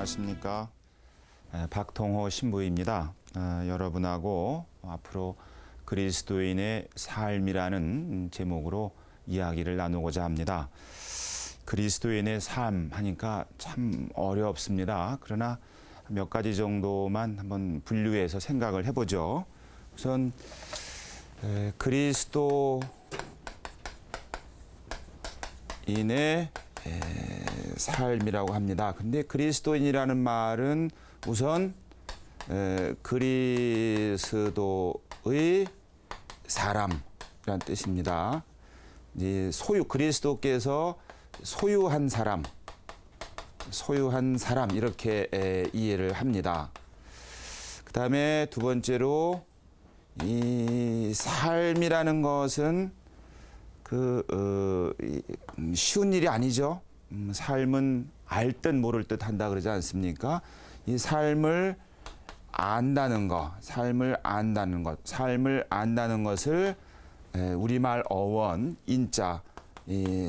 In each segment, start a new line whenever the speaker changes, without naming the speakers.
안녕하십니까. 박통호 신부입니다. 여러분하고 앞으로 그리스도인의 삶이라는 제목으로 이야기를 나누고자 합니다. 그리스도인의 삶 하니까 참 어렵습니다. 그러나 몇 가지 정도만 한번 분류해서 생각을 해보죠. 우선 그리스도인의 삶이라고 합니다. 근데 그리스도인이라는 말은 우선 그리스도의 사람이라는 뜻입니다. 이제 그리스도께서 소유한 사람 이렇게 이해를 합니다. 그 다음에 두 번째로 이 삶이라는 것은 쉬운 일이 아니죠. 삶은 알 듯 모를 듯 한다 그러지 않습니까? 이 삶을 안다는 것을 우리말 어원, 인자,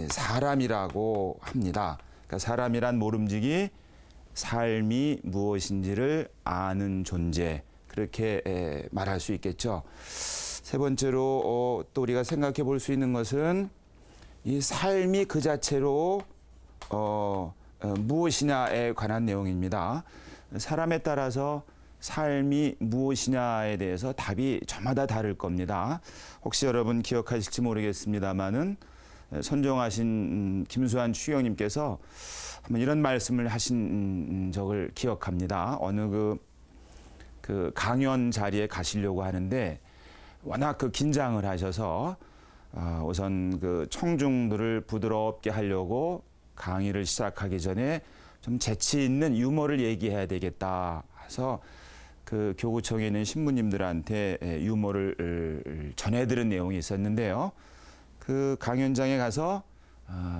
사람이라고 합니다. 그러니까 사람이란 모름지기 삶이 무엇인지를 아는 존재, 그렇게 말할 수 있겠죠. 세 번째로 또 우리가 생각해 볼 수 있는 것은 이 삶이 그 자체로 무엇이냐에 관한 내용입니다. 사람에 따라서 삶이 무엇이냐에 대해서 답이 저마다 다를 겁니다. 혹시 여러분 기억하실지 모르겠습니다만은 선종하신 김수환 추경님께서 한번 이런 말씀을 하신 적을 기억합니다. 어느 그 강연 자리에 가시려고 하는데 워낙 긴장을 하셔서 우선 청중들을 부드럽게 하려고 강의를 시작하기 전에 좀 재치 있는 유머를 얘기해야 되겠다 해서 교구청에 있는 신부님들한테 유머를 전해들은 내용이 있었는데요. 그 강연장에 가서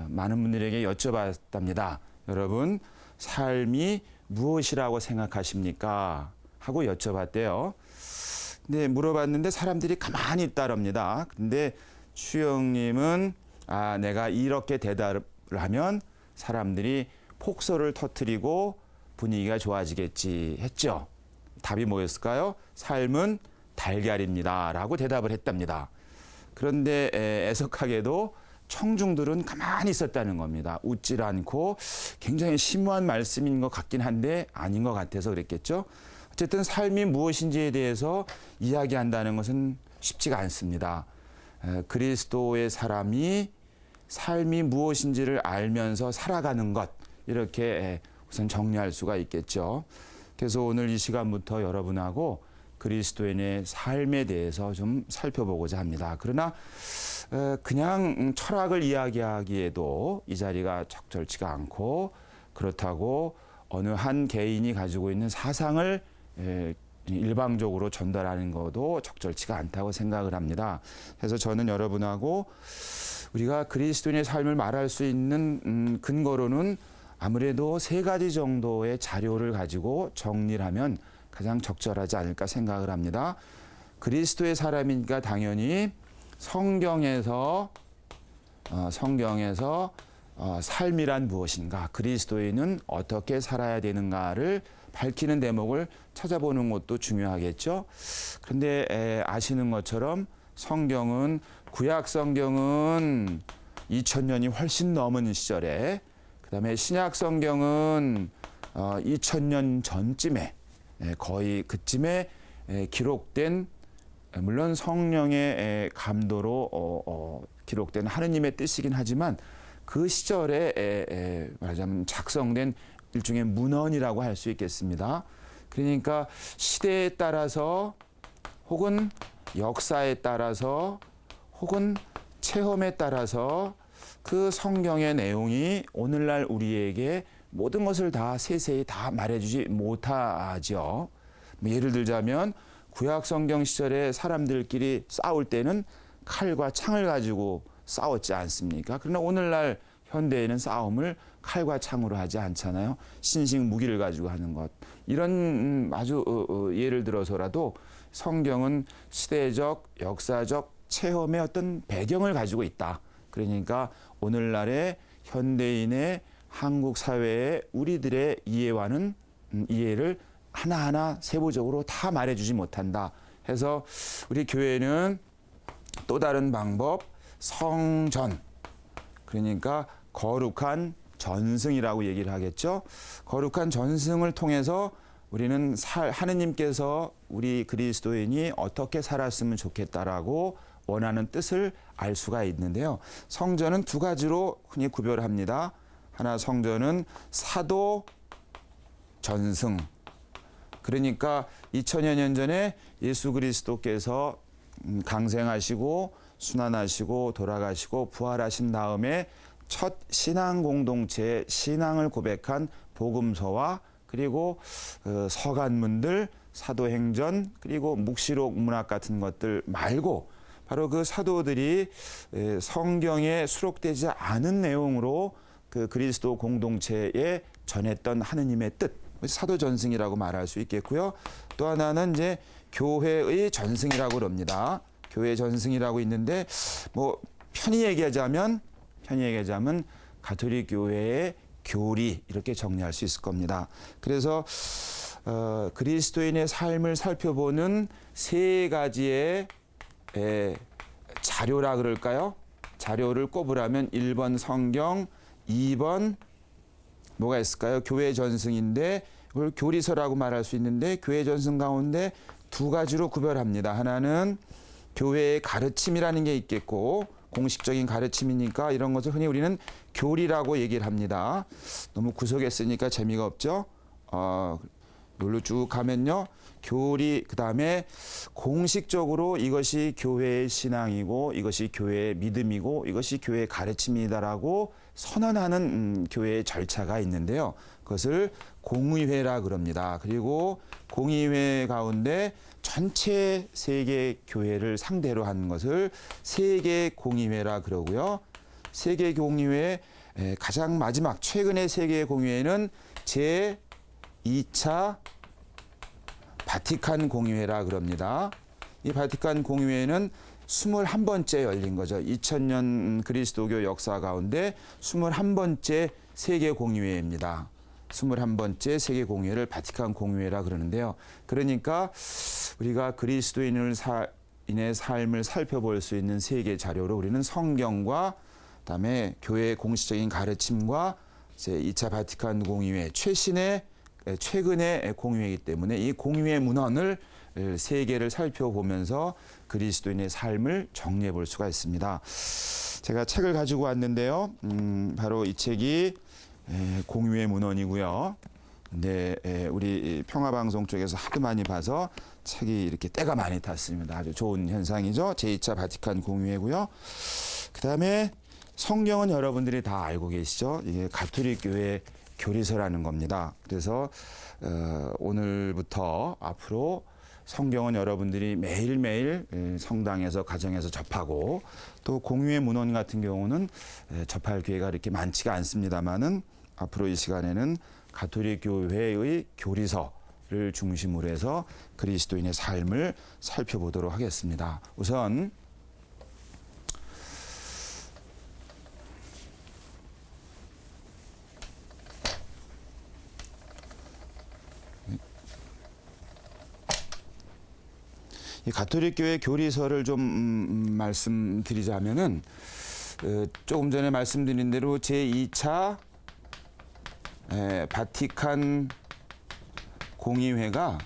많은 분들에게 여쭤봤답니다. 여러분, 삶이 무엇이라고 생각하십니까? 하고 여쭤봤대요. 근데 물어봤는데 사람들이 가만히 있다랍니다. 근데 추영님은 내가 이렇게 대답을 하면 사람들이 폭소를 터뜨리고 분위기가 좋아지겠지 했죠. 답이 뭐였을까요? 삶은 달걀입니다. 라고 대답을 했답니다. 그런데 애석하게도 청중들은 가만히 있었다는 겁니다. 웃질 않고 굉장히 심오한 말씀인 것 같긴 한데 아닌 것 같아서 그랬겠죠. 어쨌든 삶이 무엇인지에 대해서 이야기한다는 것은 쉽지가 않습니다. 그리스도의 사람이 삶이 무엇인지를 알면서 살아가는 것, 이렇게 우선 정리할 수가 있겠죠. 그래서 오늘 이 시간부터 여러분하고 그리스도인의 삶에 대해서 좀 살펴보고자 합니다. 그러나 그냥 철학을 이야기하기에도 이 자리가 적절치가 않고, 그렇다고 어느 한 개인이 가지고 있는 사상을 일방적으로 전달하는 것도 적절치가 않다고 생각을 합니다. 그래서 저는 여러분하고 우리가 그리스도인의 삶을 말할 수 있는 근거로는 아무래도 세 가지 정도의 자료를 가지고 정리를 하면 가장 적절하지 않을까 생각을 합니다. 그리스도의 사람이니까 당연히 성경에서 삶이란 무엇인가, 그리스도인은 어떻게 살아야 되는가를 밝히는 대목을 찾아보는 것도 중요하겠죠. 그런데 아시는 것처럼 성경은, 구약 성경은 2000년이 훨씬 넘은 시절에, 그다음에 신약 성경은 2000년 전쯤에, 거의 그쯤에 기록된, 물론 성령의 감도로 기록된 하느님의 뜻이긴 하지만 그 시절에 말하자면 작성된 일종의 문헌이라고 할 수 있겠습니다. 그러니까 시대에 따라서 혹은 역사에 따라서 혹은 체험에 따라서 그 성경의 내용이 오늘날 우리에게 모든 것을 다 세세히 다 말해주지 못하죠. 예를 들자면 구약 성경 시절에 사람들끼리 싸울 때는 칼과 창을 가지고 싸웠지 않습니까? 그러나 오늘날 현대에는 싸움을 칼과 창으로 하지 않잖아요. 신식 무기를 가지고 하는 것. 이런 아주 예를 들어서라도 성경은 시대적, 역사적 체험의 어떤 배경을 가지고 있다. 그러니까 오늘날의 현대인의 한국 사회의 우리들의 이해와는 이해를 하나하나 세부적으로 다 말해주지 못한다 해서 우리 교회는 또 다른 방법 성전, 그러니까 거룩한 전승이라고 얘기를 하겠죠. 거룩한 전승을 통해서 우리는 하느님께서 우리 그리스도인이 어떻게 살았으면 좋겠다라고 원하는 뜻을 알 수가 있는데요. 성전은 두 가지로 흔히 구별합니다. 하나 성전은 사도 전승. 그러니까 2000여 년 전에 예수 그리스도께서 강생하시고 순환하시고 돌아가시고 부활하신 다음에 첫 신앙 공동체의 신앙을 고백한 복음서와 그리고 서간문들, 사도행전, 그리고 묵시록 문학 같은 것들 말고 바로 그 사도들이 성경에 수록되지 않은 내용으로 그 그리스도 공동체에 전했던 하느님의 뜻, 사도 전승이라고 말할 수 있겠고요. 또 하나는 이제 교회의 전승이라고 그럽니다. 교회 전승이라고 있는데 뭐 편히 얘기하자면 가톨릭 교회의 교리 이렇게 정리할 수 있을 겁니다. 그래서 그리스도인의 삶을 살펴보는 세 가지의 자료라 그럴까요? 자료를 꼽으라면 1번 성경, 2번 뭐가 있을까요? 교회 전승인데 이걸 교리서라고 말할 수 있는데 교회 전승 가운데 두 가지로 구별합니다. 하나는 교회의 가르침이라는 게 있겠고 공식적인 가르침이니까 이런 것을 흔히 우리는 교리라고 얘기를 합니다. 너무 구석했으니까 재미가 없죠. 놀로 쭉 가면요. 교리, 그 다음에 공식적으로 이것이 교회의 신앙이고 이것이 교회의 믿음이고 이것이 교회의 가르침이다라고 선언하는 교회의 절차가 있는데요. 그것을 공의회라 그럽니다. 그리고 공의회 가운데 전체 세계 교회를 상대로 하는 것을 세계 공의회라 그러고요. 세계 공의회 가장 마지막 최근의 세계 공의회는 제 2차 바티칸 공의회라 그럽니다. 이 바티칸 공의회는 21번째 열린 거죠. 2000년 그리스도교 역사 가운데 21번째 세계 공의회입니다. 21번째 세계 공의회를 바티칸 공의회라 그러는데요. 그러니까 우리가 그리스도인의 삶을 살펴볼 수 있는 세계 자료로 우리는 성경과 그다음에 교회의 공식적인 가르침과 제 2차 바티칸 공의회 최근의 공의회이기 때문에 이 공의회 문헌을 세 개를 살펴보면서 그리스도인의 삶을 정리해 볼 수가 있습니다. 제가 책을 가지고 왔는데요. 바로 이 책이 공의회 문헌이고요. 근데 우리 평화방송 쪽에서 하도 많이 봐서 책이 이렇게 때가 많이 탔습니다. 아주 좋은 현상이죠. 제2차 바티칸 공의회고요. 그다음에 성경은 여러분들이 다 알고 계시죠. 이게 가톨릭 교회 교리서라는 겁니다. 그래서 오늘부터 앞으로 성경은 여러분들이 매일매일 성당에서 가정에서 접하고 또 공유의 문헌 같은 경우는 접할 기회가 이렇게 많지가 않습니다만은 앞으로 이 시간에는 가톨릭 교회의 교리서를 중심으로 해서 그리스도인의 삶을 살펴보도록 하겠습니다. 우선 이 가톨릭 교회 교리서를 좀 말씀드리자면은 조금 전에 말씀드린 대로 제2차 바티칸 공의회가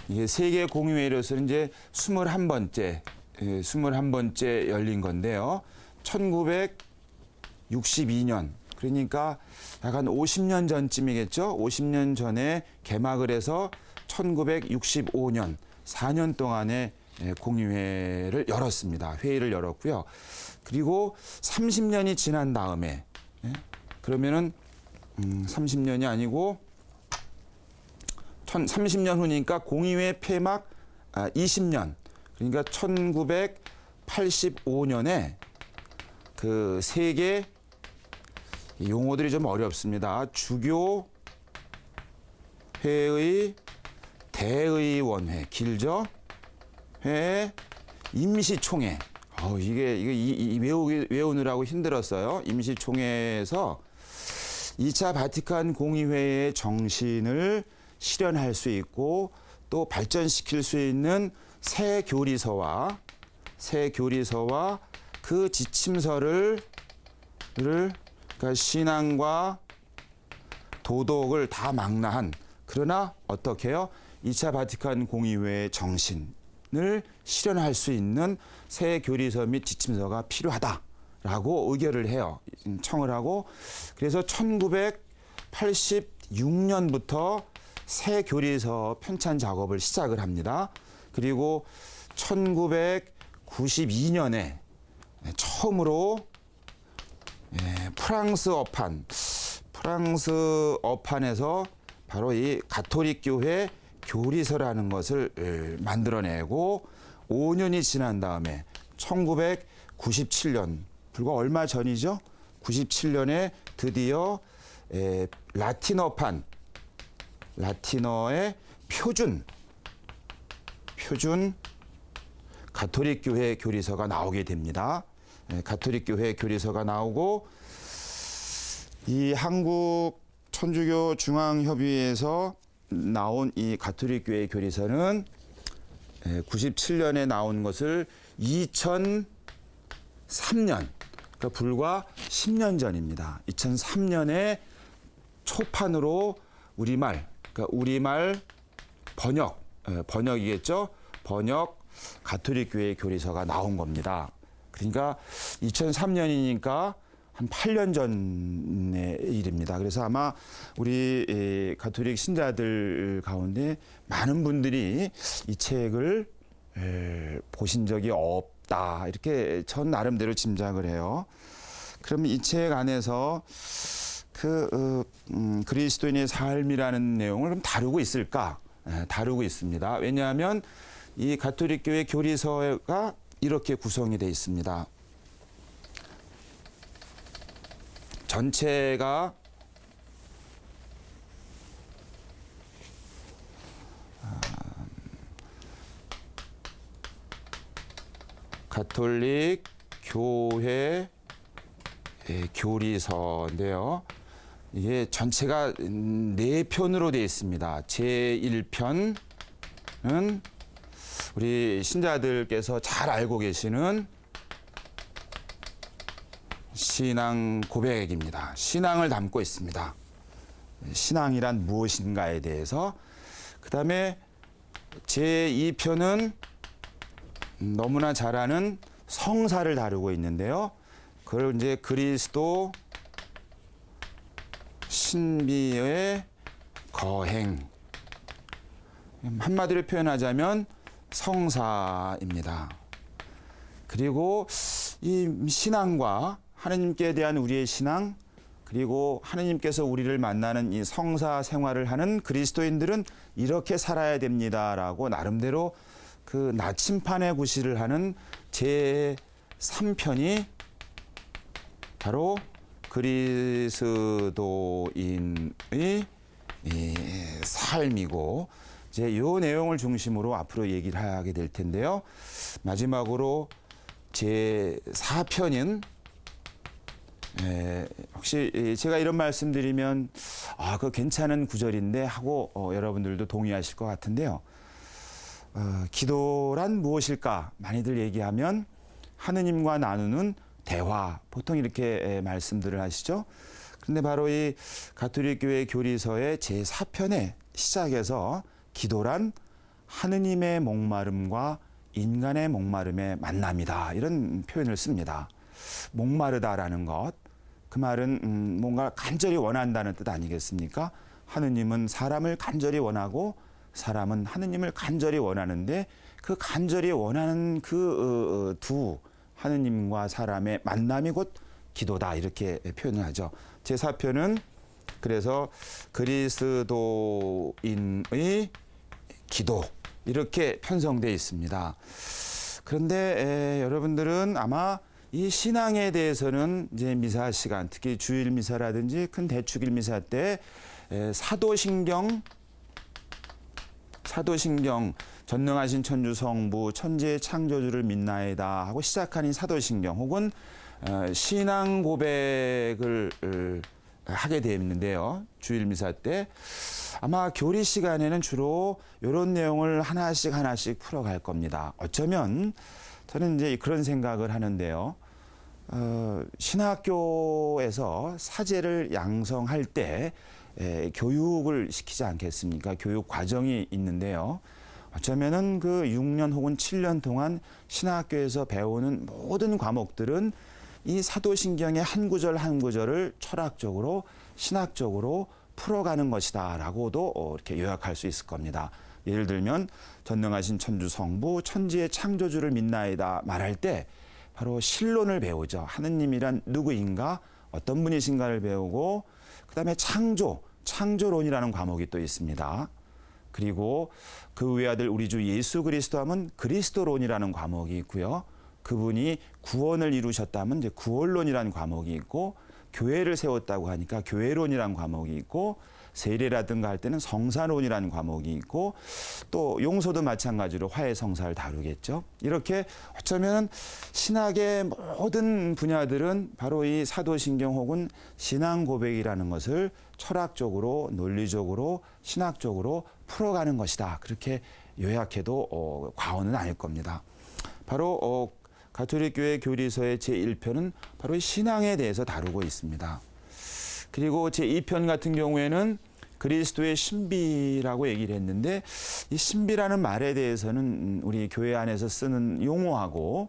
이게 세계 공의회로서는 이제 21번째 열린 건데요. 1962년 그러니까 약간 50년 전쯤이겠죠. 50년 전에 개막을 해서 1965년 4년 동안의 공의회를 열었습니다. 회의를 열었고요. 그리고 30년이 지난 다음에 그러면은 30년이 아니고 30년 후니까 공의회 폐막 20년 그러니까 1985년에 그 세계 용어들이 좀 어렵습니다. 주교회의 대의원회 길죠? 회 임시총회. 이게 외우느라고 힘들었어요. 임시총회에서 2차 바티칸 공의회의 정신을 실현할 수 있고 또 발전시킬 수 있는 새 교리서와 그 지침서를 그러니까 신앙과 도덕을 다 망라한, 그러나 어떻게 해요? 2차 바티칸 공의회의 정신을 실현할 수 있는 새 교리서 및 지침서가 필요하다라고 의결을 해요. 청을 하고, 그래서 1986년부터 새 교리서 편찬 작업을 시작을 합니다. 그리고 1992년에 처음으로 프랑스 어판에서 바로 이 가톨릭 교회 교리서라는 것을 만들어내고 5년이 지난 다음에 1997년, 불과 얼마 전이죠. 97년에 드디어 라틴어의 표준 가톨릭 교회 교리서가 나오게 됩니다. 가톨릭 교회 교리서가 나오고, 이 한국 천주교 중앙협의회에서 나온 이 가톨릭 교회 교리서는 97년에 나온 것을 2003년, 그러니까 불과 10년 전입니다. 2003년에 초판으로 우리말 번역이겠죠. 번역 가톨릭 교회 교리서가 나온 겁니다. 그러니까 2003년이니까 한 8년 전의 일입니다. 그래서 아마 우리 가톨릭 신자들 가운데 많은 분들이 이 책을 보신 적이 없다, 이렇게 전 나름대로 짐작을 해요. 그럼 이 책 안에서 그리스도인의 삶이라는 내용을 그럼 다루고 있을까? 다루고 있습니다. 왜냐하면 이 가톨릭 교회 교리서가 이렇게 구성이 되어 있습니다. 전체가 가톨릭 교회 교리서인데요. 이게 전체가 4편으로 되어 있습니다. 제1편은 우리 신자들께서 잘 알고 계시는 신앙 고백입니다. 신앙을 담고 있습니다. 신앙이란 무엇인가에 대해서. 그다음에 제2편은 너무나 잘 아는 성사를 다루고 있는데요. 그걸 이제 그리스도 신비의 거행, 한마디로 표현하자면 성사입니다. 그리고 이 신앙과 하느님께 대한 우리의 신앙, 그리고 하느님께서 우리를 만나는 이 성사 생활을 하는 그리스도인들은 이렇게 살아야 됩니다라고 나름대로 그 나침판에 구실을 하는 제3편이 바로 그리스도인의 삶이고, 이제 이 내용을 중심으로 앞으로 얘기를 하게 될 텐데요. 마지막으로 제4편인 혹시 제가 이런 말씀드리면 그거 괜찮은 구절인데 하고 여러분들도 동의하실 것 같은데요. 기도란 무엇일까? 많이들 얘기하면 하느님과 나누는 대화, 보통 이렇게 말씀들을 하시죠. 그런데 바로 이 가톨릭 교회 교리서의 제4편의 시작에서 기도란 하느님의 목마름과 인간의 목마름의 만남이다, 이런 표현을 씁니다. 목마르다라는 것, 그 말은 뭔가 간절히 원한다는 뜻 아니겠습니까? 하느님은 사람을 간절히 원하고 사람은 하느님을 간절히 원하는데, 그 간절히 원하는 그 두 하느님과 사람의 만남이 곧 기도다, 이렇게 표현을 하죠. 제4편은 그래서 그리스도인의 기도, 이렇게 편성되어 있습니다. 그런데 여러분들은 아마 이 신앙에 대해서는 이제 미사 시간, 특히 주일 미사라든지 큰 대축일 미사 때 사도신경 전능하신 천주 성부 천지의 창조주를 믿나이다 하고 시작하는 사도신경, 혹은 신앙 고백을 하게 되었는데요. 주일 미사 때 아마 교리 시간에는 주로 이런 내용을 하나씩 풀어갈 겁니다. 어쩌면 저는 이제 그런 생각을 하는데요. 신학교에서 사제를 양성할 때 교육을 시키지 않겠습니까? 교육 과정이 있는데요. 어쩌면은 그 6년 혹은 7년 동안 신학교에서 배우는 모든 과목들은 이 사도신경의 한 구절 한 구절을 철학적으로 신학적으로 풀어가는 것이다라고도 이렇게 요약할 수 있을 겁니다. 예를 들면 전능하신 천주 성부 천지의 창조주를 믿나이다 말할 때 바로 신론을 배우죠. 하느님이란 누구인가 어떤 분이신가를 배우고 그다음에 창조론이라는 과목이 또 있습니다. 그리고 그 외아들 우리 주 예수 그리스도 하면 그리스도론이라는 과목이 있고요. 그분이 구원을 이루셨다면 이제 구원론이라는 과목이 있고 교회를 세웠다고 하니까 교회론이라는 과목이 있고 세례라든가 할 때는 성사론이라는 과목이 있고 또 용서도 마찬가지로 화해성사를 다루겠죠. 이렇게 어쩌면 신학의 모든 분야들은 바로 이 사도신경 혹은 신앙고백이라는 것을 철학적으로 논리적으로 신학적으로 풀어가는 것이다. 그렇게 요약해도 과언은 아닐 겁니다. 바로 가톨릭교회 교리서의 제1편은 바로 신앙에 대해서 다루고 있습니다. 그리고 제2편 같은 경우에는 그리스도의 신비라고 얘기를 했는데 이 신비라는 말에 대해서는 우리 교회 안에서 쓰는 용어하고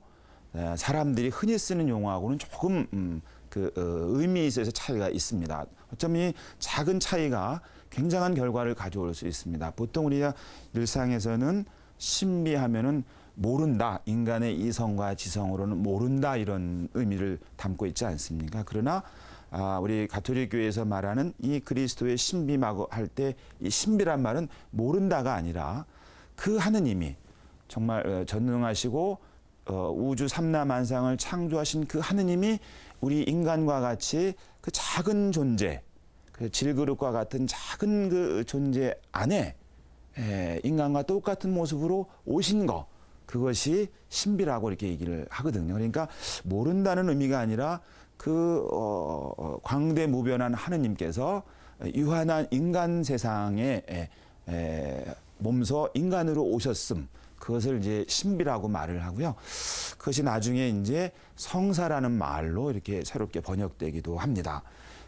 사람들이 흔히 쓰는 용어하고는 조금 의미에 있어서 차이가 있습니다. 어쩌면 이 작은 차이가 굉장한 결과를 가져올 수 있습니다. 보통 우리가 일상에서는 신비하면은 모른다. 인간의 이성과 지성으로는 모른다. 이런 의미를 담고 있지 않습니까? 그러나 우리 가톨릭 교회에서 말하는 이 그리스도의 신비라고 할 때 이 신비란 말은 모른다가 아니라 그 하느님이 정말 전능하시고 우주 삼라만상을 창조하신 그 하느님이 우리 인간과 같이 그 작은 존재, 그 질그릇과 같은 작은 그 존재 안에 인간과 똑같은 모습으로 오신 것, 그것이 신비라고 이렇게 얘기를 하거든요. 그러니까 모른다는 의미가 아니라 그 광대무변한 하느님께서 유한한 인간 세상에 몸소 인간으로 오셨음, 그것을 이제 신비라고 말을 하고요. 그것이 나중에 이제 성사라는 말로 이렇게 새롭게 번역되기도 합니다.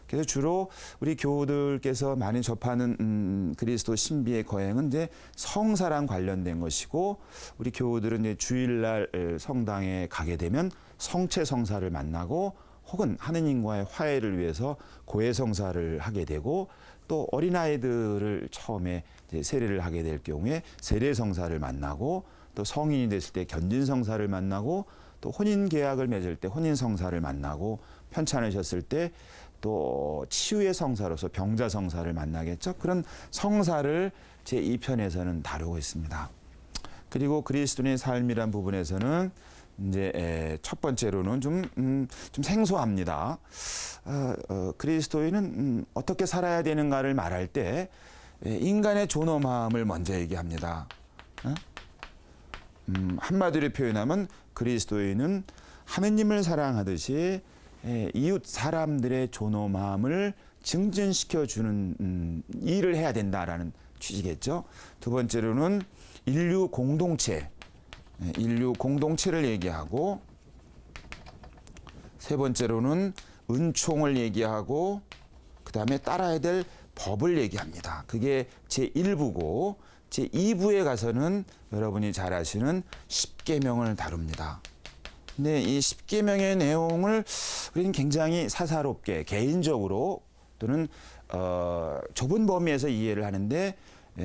그래서 주로 우리 교우들께서 많이 접하는 그리스도 신비의 거행은 이제 성사랑 관련된 것이고, 우리 교우들은 이제 주일날 성당에 가게 되면 성체 성사를 만나고, 혹은 하느님과의 화해를 위해서 고해 성사를 하게 되고, 또 어린아이들을 처음에 이제 세례를 하게 될 경우에 세례 성사를 만나고, 또 성인이 됐을 때 견진 성사를 만나고, 또 혼인 계약을 맺을 때 혼인 성사를 만나고, 편찮으셨을 때 또 치유의 성사로서 병자 성사를 만나겠죠. 그런 성사를 제2편에서는 다루고 있습니다. 그리고 그리스도인의 삶이란 부분에서는 이제 첫 번째로는 좀 생소합니다. 그리스도인은 어떻게 살아야 되는가를 말할 때 인간의 존엄함을 먼저 얘기합니다. 한마디로 표현하면 그리스도인은 하느님을 사랑하듯이 이웃 사람들의 존엄함을 증진시켜주는 일을 해야 된다라는 취지겠죠. 두 번째로는 인류 공동체를 얘기하고, 세 번째로는 은총을 얘기하고, 그 다음에 따라야 될 법을 얘기합니다. 그게 제1부고, 제2부에 가서는 여러분이 잘 아시는 십계명을 다룹니다. 근데 이 십계명의 내용을 우리는 굉장히 사사롭게 개인적으로 또는 좁은 범위에서 이해를 하는데,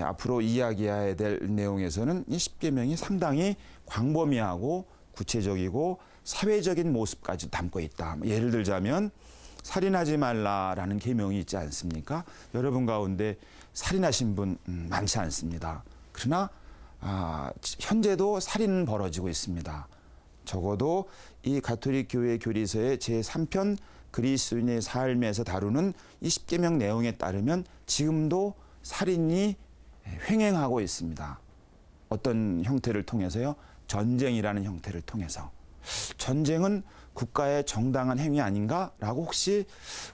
앞으로 이야기해야 될 내용에서는 이 십계명이 상당히 광범위하고 구체적이고 사회적인 모습까지 담고 있다. 예를 들자면 살인하지 말라라는 계명이 있지 않습니까? 여러분 가운데 살인하신 분 많지 않습니다. 그러나 현재도 살인은 벌어지고 있습니다. 적어도 이 가톨릭 교회 교리서의 제3편 그리스도인의 삶에서 다루는 이 십계명 내용에 따르면 지금도 살인이 횡행하고 있습니다. 어떤 형태를 통해서요? 전쟁이라는 형태를 통해서. 전쟁은 국가의 정당한 행위 아닌가라고 혹시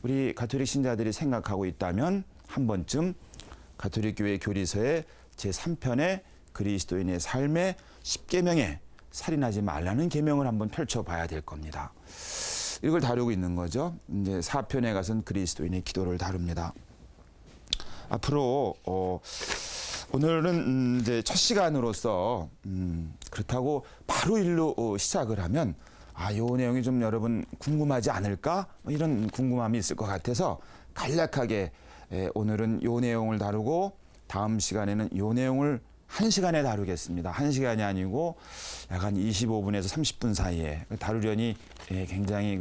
우리 가톨릭 신자들이 생각하고 있다면 한 번쯤 가톨릭 교회 교리서의 제3편의 그리스도인의 삶의 10계명에 살인하지 말라는 계명을 한번 펼쳐봐야 될 겁니다. 이걸 다루고 있는 거죠. 이제 4편에 가서는 그리스도인의 기도를 다룹니다. 앞으로 오늘은 이제 첫 시간으로서 그렇다고 바로 일로 시작을 하면 요 내용이 좀 여러분 궁금하지 않을까? 이런 궁금함이 있을 것 같아서 간략하게 오늘은 요 내용을 다루고 다음 시간에는 요 내용을 1시간에 다루겠습니다. 1시간이 아니고 약간 25분에서 30분 사이에 다루려니 굉장히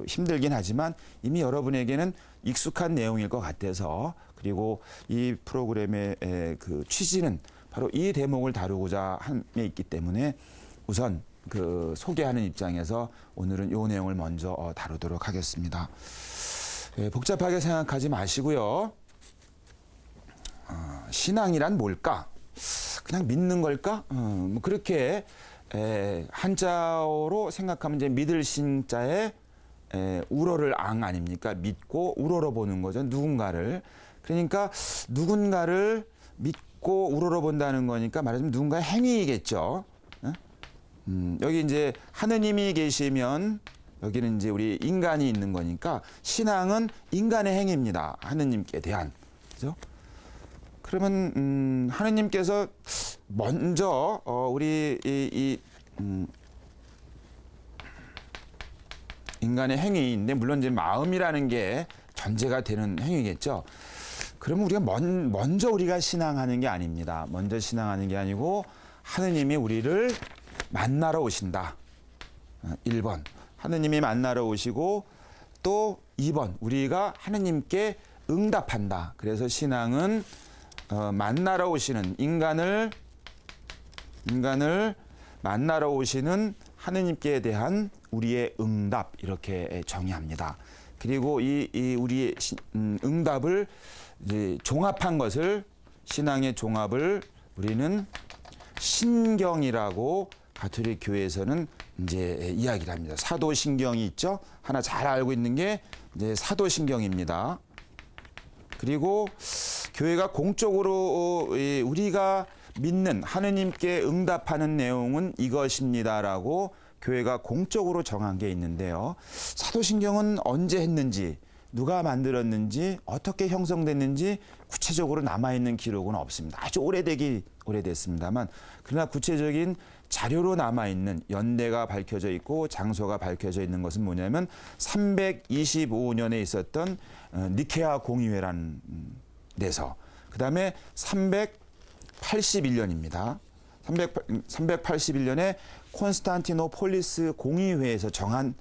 힘들긴 하지만 이미 여러분에게는 익숙한 내용일 것 같아서, 그리고 이 프로그램의 그 취지는 바로 이 대목을 다루고자 함에 있기 때문에 우선 그 소개하는 입장에서 오늘은 이 내용을 먼저 다루도록 하겠습니다. 복잡하게 생각하지 마시고요. 신앙이란 뭘까? 그냥 믿는 걸까? 뭐 그렇게 한자어로 생각하면 이제 믿을 신자에 우러를 앙 아닙니까? 믿고 우러러 보는 거죠. 누군가를. 그러니까 누군가를 믿고 우러러 본다는 거니까 말하자면 누군가의 행위이겠죠. 여기 이제 하느님이 계시면 여기는 이제 우리 인간이 있는 거니까 신앙은 인간의 행위입니다. 하느님께 대한. 그죠? 그러면 하느님께서 먼저 우리 인간의 행위인데, 물론 이제 마음이라는 게 전제가 되는 행위겠죠. 그러면 우리가 먼저 우리가 신앙하는 게 아닙니다. 먼저 신앙하는 게 아니고 하느님이 우리를 만나러 오신다. 1번. 하느님이 만나러 오시고, 또 2번. 우리가 하느님께 응답한다. 그래서 신앙은 만나러 오시는 인간을 만나러 오시는 하느님께 대한 우리의 응답, 이렇게 정의합니다. 그리고 이 우리의 응답을 이제 종합한 것을, 신앙의 종합을 우리는 신경이라고 가톨릭 교회에서는 이제 이야기를 합니다. 사도신경이 있죠. 하나 잘 알고 있는 게 이제 사도신경입니다. 그리고 교회가 공적으로 우리가 믿는 하느님께 응답하는 내용은 이것입니다라고 교회가 공적으로 정한 게 있는데요. 사도신경은 언제 했는지, 누가 만들었는지, 어떻게 형성됐는지 구체적으로 남아있는 기록은 없습니다. 아주 오래됐습니다만, 그러나 구체적인 자료로 남아있는 연대가 밝혀져 있고 장소가 밝혀져 있는 것은 뭐냐면 325년에 있었던 니케아 공의회라는 데서, 그 다음에 381년입니다. 381년에 콘스탄티노폴리스 공의회에서 정한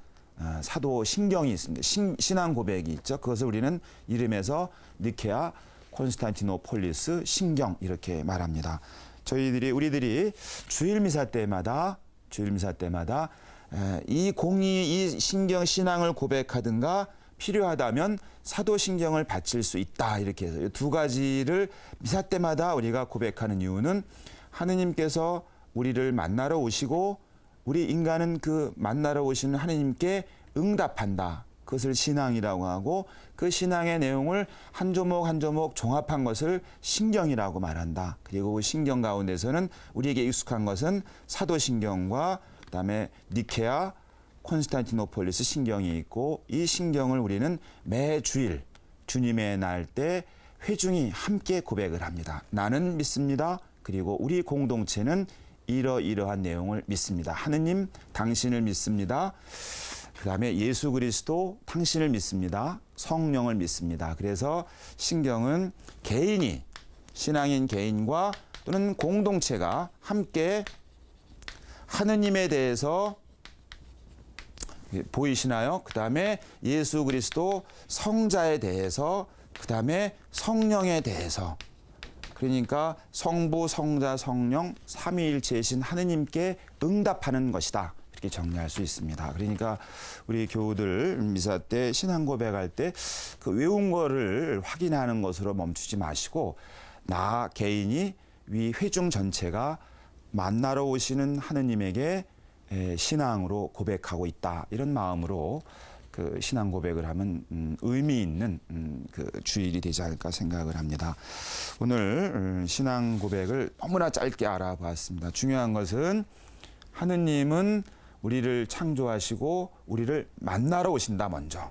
사도 신경이 있습니다. 신앙 고백이 있죠. 그것을 우리는 이름에서 니케아 콘스탄티노폴리스 신경 이렇게 말합니다. 우리들이 주일미사 때마다 이 신경 신앙을 고백하든가 필요하다면 사도신경을 바칠 수 있다, 이렇게 해서 이 두 가지를 미사 때마다 우리가 고백하는 이유는 하느님께서 우리를 만나러 오시고 우리 인간은 그 만나러 오시는 하느님께 응답한다. 그것을 신앙이라고 하고, 그 신앙의 내용을 한 조목 한 조목 종합한 것을 신경이라고 말한다. 그리고 그 신경 가운데서는 우리에게 익숙한 것은 사도신경과 그다음에 니케아 콘스탄티노폴리스 신경이 있고, 이 신경을 우리는 매주일 주님의 날 때 회중이 함께 고백을 합니다. 나는 믿습니다. 그리고 우리 공동체는 이러이러한 내용을 믿습니다. 하느님, 당신을 믿습니다. 그 다음에 예수 그리스도, 당신을 믿습니다. 성령을 믿습니다. 그래서 신경은 개인이, 신앙인 개인과 또는 공동체가 함께 하느님에 대해서 보이시나요? 그 다음에 예수 그리스도 성자에 대해서, 그 다음에 성령에 대해서, 그러니까 성부, 성자, 성령 삼위일체이신 하느님께 응답하는 것이다, 이렇게 정리할 수 있습니다. 그러니까 우리 교우들 미사 때 신앙 고백할 때 그 외운 거를 확인하는 것으로 멈추지 마시고, 나 개인이 위 회중 전체가 만나러 오시는 하느님에게 신앙으로 고백하고 있다. 이런 마음으로 그 신앙 고백을 하면 의미 있는 그 주일이 되지 않을까 생각을 합니다. 오늘 신앙 고백을 너무나 짧게 알아봤습니다. 중요한 것은 하느님은 우리를 창조하시고 우리를 만나러 오신다 먼저.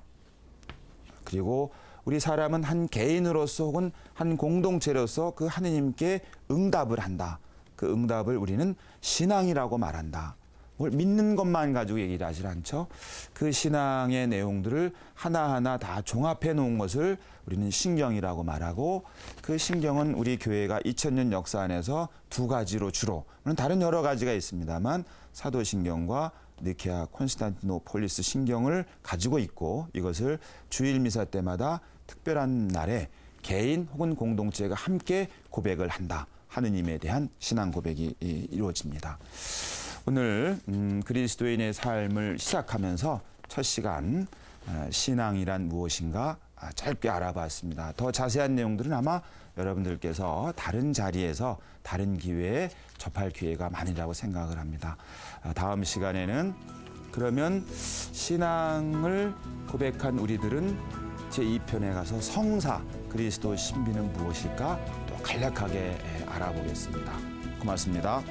그리고 우리 사람은 한 개인으로서 혹은 한 공동체로서 그 하느님께 응답을 한다. 그 응답을 우리는 신앙이라고 말한다. 뭘 믿는 것만 가지고 얘기를 하질 않죠. 그 신앙의 내용들을 하나하나 다 종합해 놓은 것을 우리는 신경이라고 말하고, 그 신경은 우리 교회가 2000년 역사 안에서 두 가지로 주로, 물론 다른 여러 가지가 있습니다만 사도신경과 니케아 콘스탄티노폴리스 신경을 가지고 있고, 이것을 주일 미사 때마다 특별한 날에 개인 혹은 공동체가 함께 고백을 한다. 하느님에 대한 신앙 고백이 이루어집니다. 오늘 그리스도인의 삶을 시작하면서 첫 시간 신앙이란 무엇인가 짧게 알아봤습니다. 더 자세한 내용들은 아마 여러분들께서 다른 자리에서 다른 기회에 접할 기회가 많으리라고 생각을 합니다. 다음 시간에는 그러면 신앙을 고백한 우리들은 제2편에 가서 성사 그리스도 신비는 무엇일까 또 간략하게 알아보겠습니다. 고맙습니다.